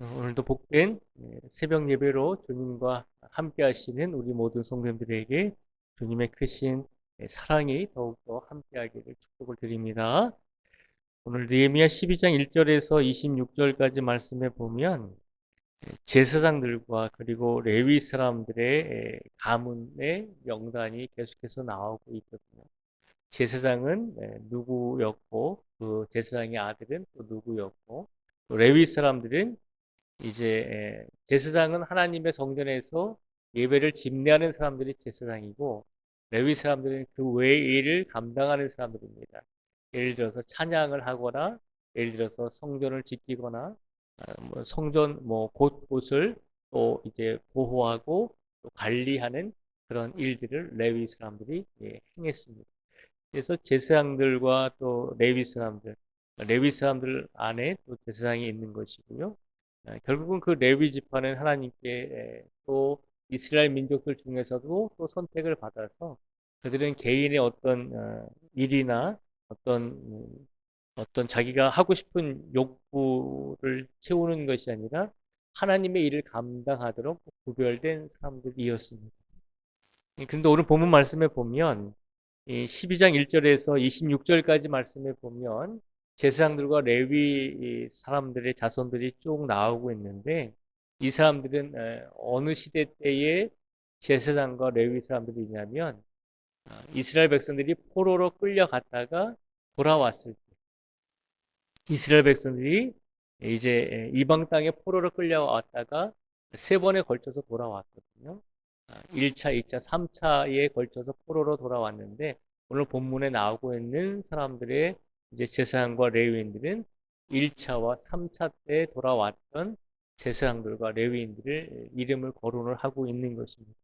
오늘도 복된 새벽 예배로 주님과 함께 하시는 우리 모든 성도님들에게 주님의 크신 사랑이 더욱더 함께 하기를 축복을 드립니다. 오늘 느헤미야 12장 1절에서 26절까지 말씀해 보면 제사장들과 그리고 레위 사람들의 가문의 명단이 계속해서 나오고 있거든요. 제사장은 누구였고 그 제사장의 아들은 또 누구였고 또 레위 사람들은 이제 제사장은 하나님의 성전에서 예배를 집례하는 사람들이 제사장이고 레위 사람들은 그 외의 일을 감당하는 사람들입니다. 예를 들어서 찬양을 하거나 예를 들어서 성전을 지키거나 뭐 성전 뭐 곳곳을 또 이제 보호하고 또 관리하는 그런 일들을 레위 사람들이 행했습니다. 그래서 제사장들과 또 레위 사람들 안에 또 제사장이 있는 것이고요. 결국은 그 레위 지파는 하나님께 또 이스라엘 민족들 중에서도 또 선택을 받아서 그들은 개인의 어떤 일이나 어떤 어떤 자기가 하고 싶은 욕구를 채우는 것이 아니라 하나님의 일을 감당하도록 구별된 사람들이었습니다. 그런데 오늘 본문 말씀에 보면 이 12장 1절에서 26절까지 말씀에 보면 제사장들과 레위 사람들의 자손들이 쭉 나오고 있는데 이 사람들은 어느 시대 때의 제사장과 레위 사람들이냐면 이스라엘 백성들이 포로로 끌려갔다가 돌아왔을 때 이스라엘 백성들이 이제 이방 땅에 포로로 끌려왔다가 세 번에 걸쳐서 돌아왔거든요. 1차, 2차, 3차에 걸쳐서 포로로 돌아왔는데 오늘 본문에 나오고 있는 사람들의 이제 제사장과 레위인들은 1차와 3차 때 돌아왔던 제사장들과 레위인들을 이름을 거론을 하고 있는 것입니다.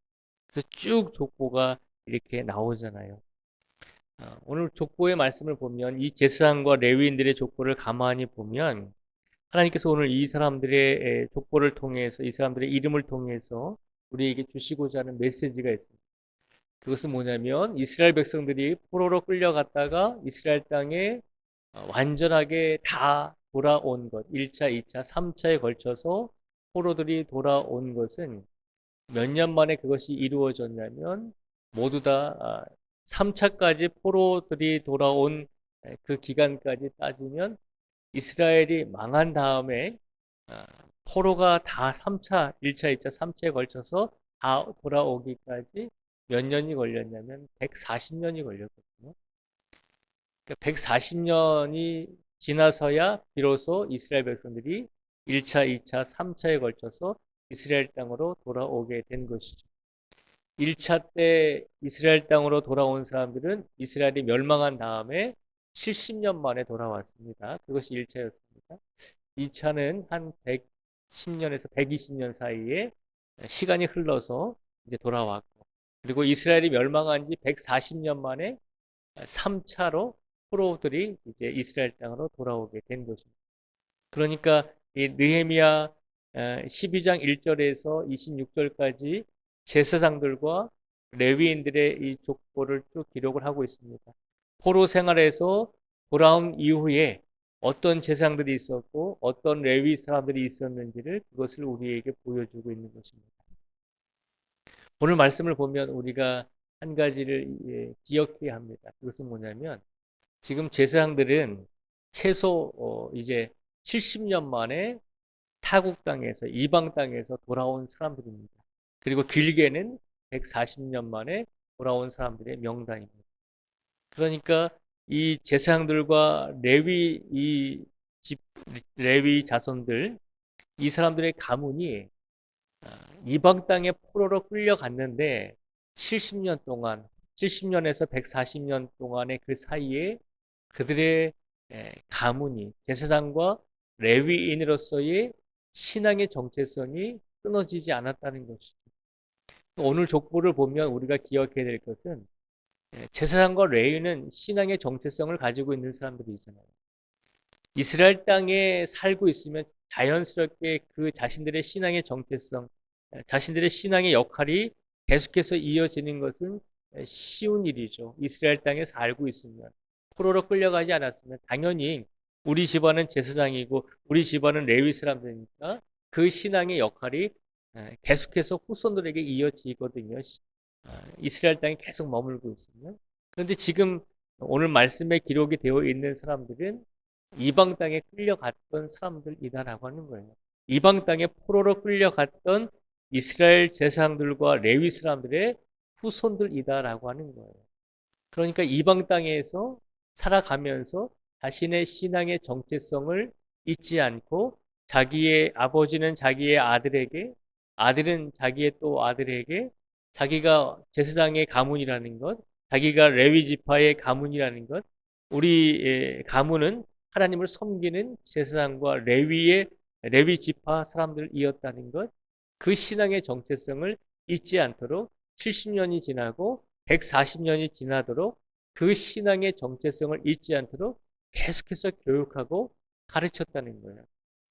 그래서 쭉 족보가 이렇게 나오잖아요. 오늘 족보의 말씀을 보면 이 제사장과 레위인들의 족보를 가만히 보면 하나님께서 오늘 이 사람들의 족보를 통해서 이 사람들의 이름을 통해서 우리에게 주시고자 하는 메시지가 있습니다. 그것은 뭐냐면 이스라엘 백성들이 포로로 끌려갔다가 이스라엘 땅에 완전하게 다 돌아온 것 1차, 2차, 3차에 걸쳐서 포로들이 돌아온 것은 몇 년 만에 그것이 이루어졌냐면 모두 다 3차까지 포로들이 돌아온 그 기간까지 따지면 이스라엘이 망한 다음에 아, 포로가 다 3차, 1차, 2차, 3차에 걸쳐서 다 돌아오기까지 몇 년이 걸렸냐면 140년이 걸렸거든요. 그러니까 140년이 지나서야 비로소 이스라엘 백성들이 1차, 2차, 3차에 걸쳐서 이스라엘 땅으로 돌아오게 된 것이죠. 1차 때 이스라엘 땅으로 돌아온 사람들은 이스라엘이 멸망한 다음에 70년 만에 돌아왔습니다. 그것이 1차였습니다. 2차는 한 110년에서 120년 사이에 시간이 흘러서 이제 돌아왔고, 그리고 이스라엘이 멸망한 지 140년 만에 3차로 포로들이 이제 이스라엘 땅으로 돌아오게 된 것입니다. 그러니까 이 느헤미야 12장 1절에서 26절까지 제사장들과 레위인들의 이 족보를 쭉 기록을 하고 있습니다. 포로 생활에서 돌아온 이후에 어떤 제사장들이 있었고 어떤 레위 사람들이 있었는지를 그것을 우리에게 보여주고 있는 것입니다. 오늘 말씀을 보면 우리가 한 가지를 기억해야 합니다. 그것은 뭐냐면 지금 제사장들은 최소 이제 70년 만에 타국 땅에서 이방 땅에서 돌아온 사람들입니다. 그리고 길게는 140년 만에 돌아온 사람들의 명단입니다. 그러니까 이 제사장들과 레위 자손들 이 사람들의 가문이 이방 땅에 포로로 끌려갔는데 70년 동안 70년에서 140년 동안의 그 사이에 그들의 가문이 제사장과 레위인으로서의 신앙의 정체성이 끊어지지 않았다는 것이죠. 오늘 족보를 보면 우리가 기억해야 될 것은 제사장과 레위는 신앙의 정체성을 가지고 있는 사람들이잖아요. 이스라엘 땅에 살고 있으면 자연스럽게 그 자신들의 신앙의 정체성, 자신들의 신앙의 역할이 계속해서 이어지는 것은 쉬운 일이죠. 이스라엘 땅에 살고 있으면 포로로 끌려가지 않았으면 당연히 우리 집안은 제사장이고 우리 집안은 레위 사람들이니까 그 신앙의 역할이 계속해서 후손들에게 이어지거든요. 이스라엘 땅에 계속 머물고 있으면. 그런데 지금 오늘 말씀에 기록이 되어 있는 사람들은 이방 땅에 끌려갔던 사람들이다라고 하는 거예요. 이방 땅에 포로로 끌려갔던 이스라엘 제사장들과 레위 사람들의 후손들이다라고 하는 거예요. 그러니까 이방 땅에서 살아가면서 자신의 신앙의 정체성을 잊지 않고 자기의 아버지는 자기의 아들에게, 아들은 자기의 또 아들에게 자기가 제사장의 가문이라는 것, 자기가 레위 지파의 가문이라는 것, 우리 가문은 하나님을 섬기는 제사장과 레위 지파 사람들이었다는 것, 그 신앙의 정체성을 잊지 않도록 70년이 지나고 140년이 지나도록 그 신앙의 정체성을 잊지 않도록 계속해서 교육하고 가르쳤다는 거예요.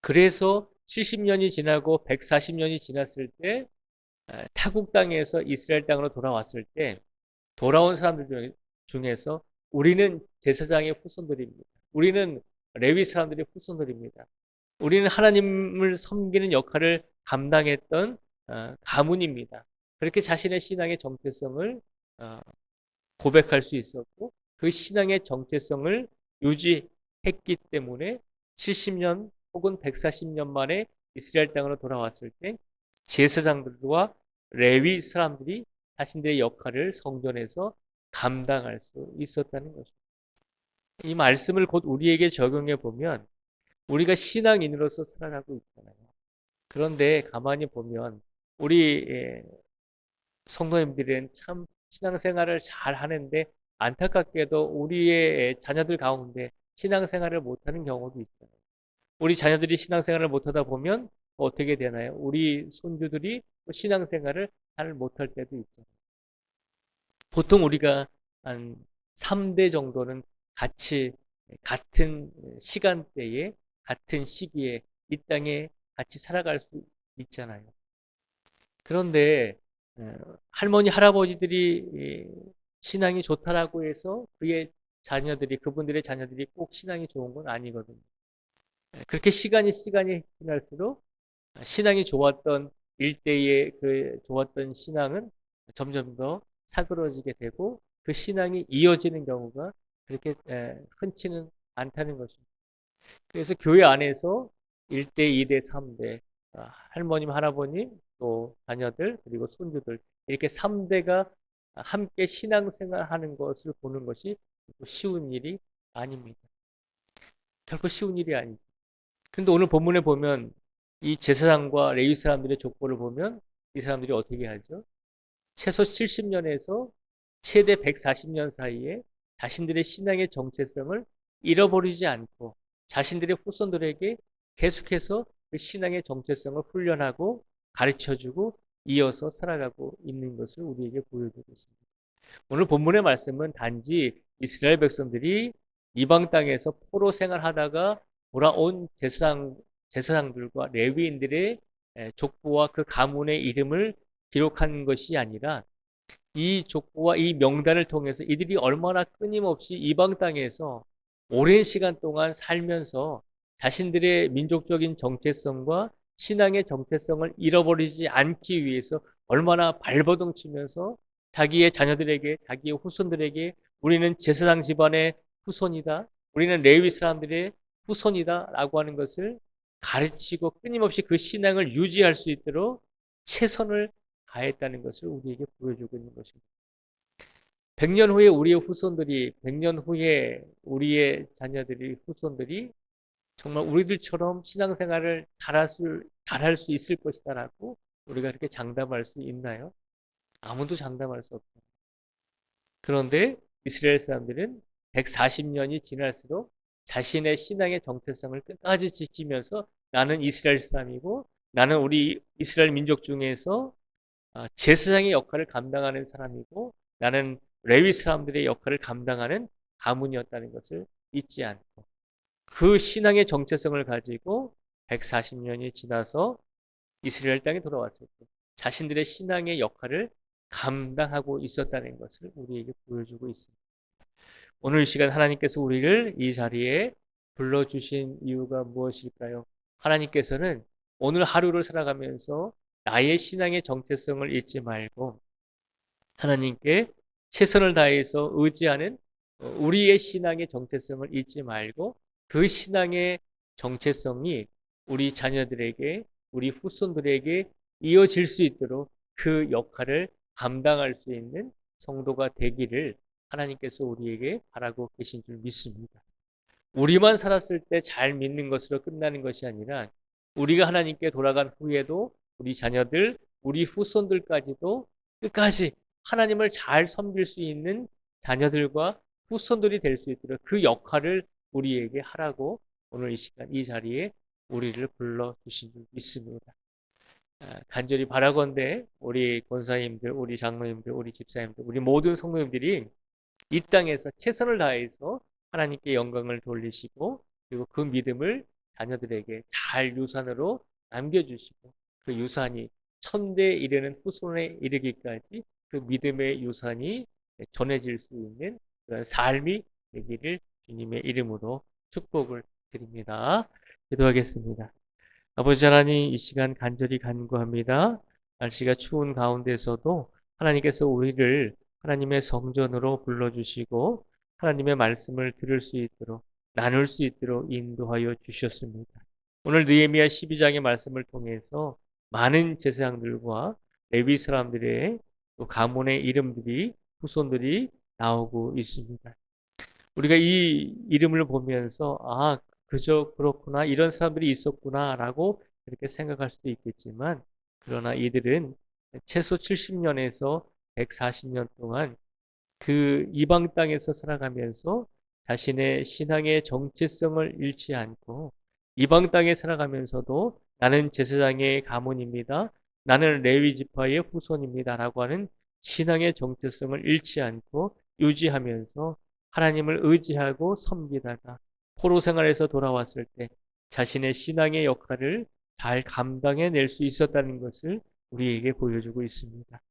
그래서 70년이 지나고 140년이 지났을 때 타국 땅에서 이스라엘 땅으로 돌아왔을 때 돌아온 사람들 중에서 우리는 제사장의 후손들입니다. 우리는 레위 사람들의 후손들입니다. 우리는 하나님을 섬기는 역할을 감당했던 가문입니다. 그렇게 자신의 신앙의 정체성을 고백할 수 있었고 그 신앙의 정체성을 유지했기 때문에 70년 혹은 140년 만에 이스라엘 땅으로 돌아왔을 때 제사장들과 레위 사람들이 자신들의 역할을 성전에서 감당할 수 있었다는 것입니다. 이 말씀을 곧 우리에게 적용해 보면 우리가 신앙인으로서 살아가고 있잖아요. 그런데 가만히 보면 우리 성도님들은 참 신앙생활을 잘 하는데 안타깝게도 우리의 자녀들 가운데 신앙생활을 못하는 경우도 있어요. 우리 자녀들이 신앙생활을 못하다 보면 어떻게 되나요? 우리 손주들이 신앙생활을 잘 못할 때도 있죠. 보통 우리가 한 3대 정도는 같은 시간대에 같은 시기에 이 땅에 같이 살아갈 수 있잖아요. 그런데 할머니 할아버지들이 신앙이 좋다라고 해서 그분들의 자녀들이 꼭 신앙이 좋은 건 아니거든요. 그렇게 시간이 지날수록 신앙이 좋았던 일대의 그 좋았던 신앙은 점점 더 사그러지게 되고 그 신앙이 이어지는 경우가 그렇게 흔치는 않다는 것입니다. 그래서 교회 안에서 1대, 2대, 3대, 할머님, 할아버님, 또 자녀들, 그리고 손주들, 이렇게 3대가 함께 신앙생활 하는 것을 보는 것이 쉬운 일이 아닙니다. 결코 쉬운 일이 아니죠. 근데 오늘 본문에 보면 이 제사장과 레위 사람들의 족보를 보면 이 사람들이 어떻게 하죠? 최소 70년에서 최대 140년 사이에 자신들의 신앙의 정체성을 잃어버리지 않고 자신들의 후손들에게 계속해서 그 신앙의 정체성을 훈련하고 가르쳐주고 이어서 살아가고 있는 것을 우리에게 보여주고 있습니다. 오늘 본문의 말씀은 단지 이스라엘 백성들이 이방 땅에서 포로 생활하다가 돌아온 제사장들과 레위인들의 족보와 그 가문의 이름을 기록한 것이 아니라 이 족보와 이 명단을 통해서 이들이 얼마나 끊임없이 이방 땅에서 오랜 시간 동안 살면서 자신들의 민족적인 정체성과 신앙의 정체성을 잃어버리지 않기 위해서 얼마나 발버둥 치면서 자기의 자녀들에게, 자기의 후손들에게 우리는 제사장 집안의 후손이다. 우리는 레위 사람들의 후손이다. 라고 하는 것을 가르치고 끊임없이 그 신앙을 유지할 수 있도록 최선을 다했다는 것을 우리에게 보여주고 있는 것입니다. 100년 후에 우리의 후손들이, 100년 후에 우리의 자녀들이, 후손들이 정말 우리들처럼 신앙생활을 잘할 수 있을 것이다라고 우리가 그렇게 장담할 수 있나요? 아무도 장담할 수 없어요. 그런데 이스라엘 사람들은 140년이 지날수록 자신의 신앙의 정체성을 끝까지 지키면서 나는 이스라엘 사람이고 나는 우리 이스라엘 민족 중에서 제사장의 역할을 감당하는 사람이고 나는 레위 사람들의 역할을 감당하는 가문이었다는 것을 잊지 않고 그 신앙의 정체성을 가지고 140년이 지나서 이스라엘 땅에 돌아왔을 때 자신들의 신앙의 역할을 감당하고 있었다는 것을 우리에게 보여주고 있습니다. 오늘 이 시간 하나님께서 우리를 이 자리에 불러주신 이유가 무엇일까요? 하나님께서는 오늘 하루를 살아가면서 나의 신앙의 정체성을 잊지 말고 하나님께 최선을 다해서 의지하는 우리의 신앙의 정체성을 잊지 말고 그 신앙의 정체성이 우리 자녀들에게, 우리 후손들에게 이어질 수 있도록 그 역할을 감당할 수 있는 성도가 되기를 하나님께서 우리에게 바라고 계신 줄 믿습니다. 우리만 살았을 때 잘 믿는 것으로 끝나는 것이 아니라 우리가 하나님께 돌아간 후에도 우리 자녀들, 우리 후손들까지도 끝까지 하나님을 잘 섬길 수 있는 자녀들과 후손들이 될 수 있도록 그 역할을 우리에게 하라고 오늘 이 시간 이 자리에 우리를 불러주신 줄 믿습니다. 간절히 바라건대 우리 권사님들, 우리 장로님들, 우리 집사님들, 우리 모든 성도님들이 이 땅에서 최선을 다해서 하나님께 영광을 돌리시고 그리고 그 믿음을 자녀들에게 잘 유산으로 남겨주시고 그 유산이 천대에 이르는 후손에 이르기까지 그 믿음의 유산이 전해질 수 있는 그런 삶이 되기를 주님의 이름으로 축복을 드립니다. 기도하겠습니다. 아버지 하나님, 이 시간 간절히 간구합니다. 날씨가 추운 가운데서도 하나님께서 우리를 하나님의 성전으로 불러주시고 하나님의 말씀을 들을 수 있도록 나눌 수 있도록 인도하여 주셨습니다. 오늘 느헤미야 12장의 말씀을 통해서 많은 제사장들과 레위 사람들의 또 가문의 이름들이 후손들이 나오고 있습니다. 우리가 이 이름을 보면서 그저 그렇구나 이런 사람들이 있었구나라고 이렇게 생각할 수도 있겠지만 그러나 이들은 최소 70년에서 140년 동안 그 이방 땅에서 살아가면서 자신의 신앙의 정체성을 잃지 않고 이방 땅에 살아가면서도 나는 제사장의 가문입니다. 나는 레위 지파의 후손입니다라고 하는 신앙의 정체성을 잃지 않고 유지하면서 하나님을 의지하고 섬기다가 포로 생활에서 돌아왔을 때 자신의 신앙의 역할을 잘 감당해낼 수 있었다는 것을 우리에게 보여주고 있습니다.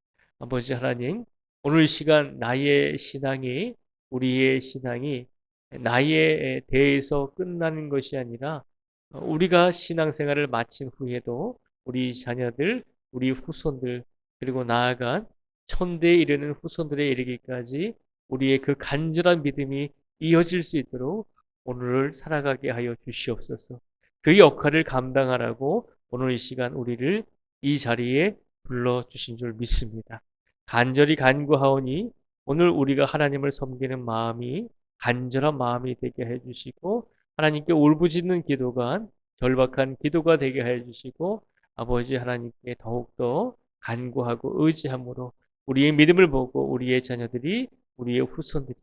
아버지 하나님, 오늘 시간 나의 신앙이 우리의 신앙이 나에 대해서 끝나는 것이 아니라 우리가 신앙생활을 마친 후에도 우리 자녀들, 우리 후손들 그리고 나아간 천대에 이르는 후손들에 이르기까지 우리의 그 간절한 믿음이 이어질 수 있도록 오늘을 살아가게 하여 주시옵소서. 그 역할을 감당하라고 오늘 이 시간 우리를 이 자리에 불러주신 줄 믿습니다. 간절히 간구하오니 오늘 우리가 하나님을 섬기는 마음이 간절한 마음이 되게 해주시고 하나님께 울부짖는 기도가 절박한 기도가 되게 해주시고 아버지 하나님께 더욱더 간구하고 의지함으로 우리의 믿음을 보고 우리의 자녀들이 우리의 후손들이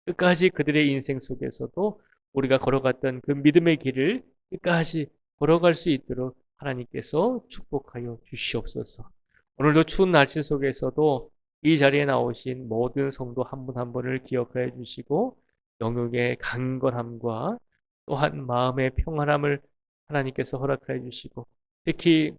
끝까지 그들의 인생 속에서도 우리가 걸어갔던 그 믿음의 길을 끝까지 걸어갈 수 있도록 하나님께서 축복하여 주시옵소서. 오늘도 추운 날씨 속에서도 이 자리에 나오신 모든 성도 한 분 한 분을 기억하여 주시고 영역의 강건함과 또한 마음의 평안함을 하나님께서 허락하여 주시고 특히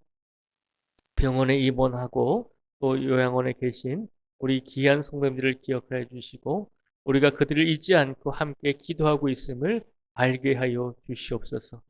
병원에 입원하고 또 요양원에 계신 우리 귀한 성도님들을 기억하여 주시고 우리가 그들을 잊지 않고 함께 기도하고 있음을 알게 하여 주시옵소서.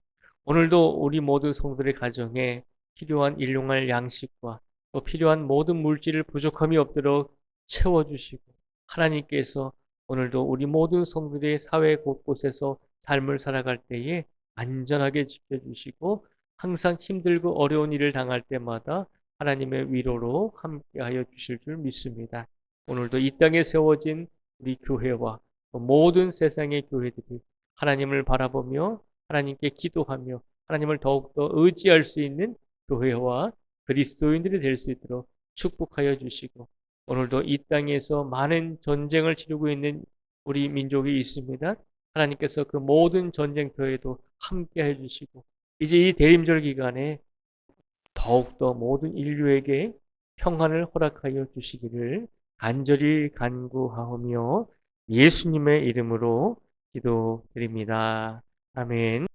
오늘도 우리 모든 성도들의 가정에 필요한 일용할 양식과 또 필요한 모든 물질을 부족함이 없도록 채워주시고 하나님께서 오늘도 우리 모든 성도들의 사회 곳곳에서 삶을 살아갈 때에 안전하게 지켜주시고 항상 힘들고 어려운 일을 당할 때마다 하나님의 위로로 함께하여 주실 줄 믿습니다. 오늘도 이 땅에 세워진 우리 교회와 모든 세상의 교회들이 하나님을 바라보며 하나님께 기도하며 하나님을 더욱더 의지할 수 있는 교회와 그리스도인들이 될 수 있도록 축복하여 주시고 오늘도 이 땅에서 많은 전쟁을 치르고 있는 우리 민족이 있습니다. 하나님께서 그 모든 전쟁터에도 함께해 주시고 이제 이 대림절 기간에 더욱더 모든 인류에게 평안을 허락하여 주시기를 간절히 간구하오며 예수님의 이름으로 기도드립니다. 아멘.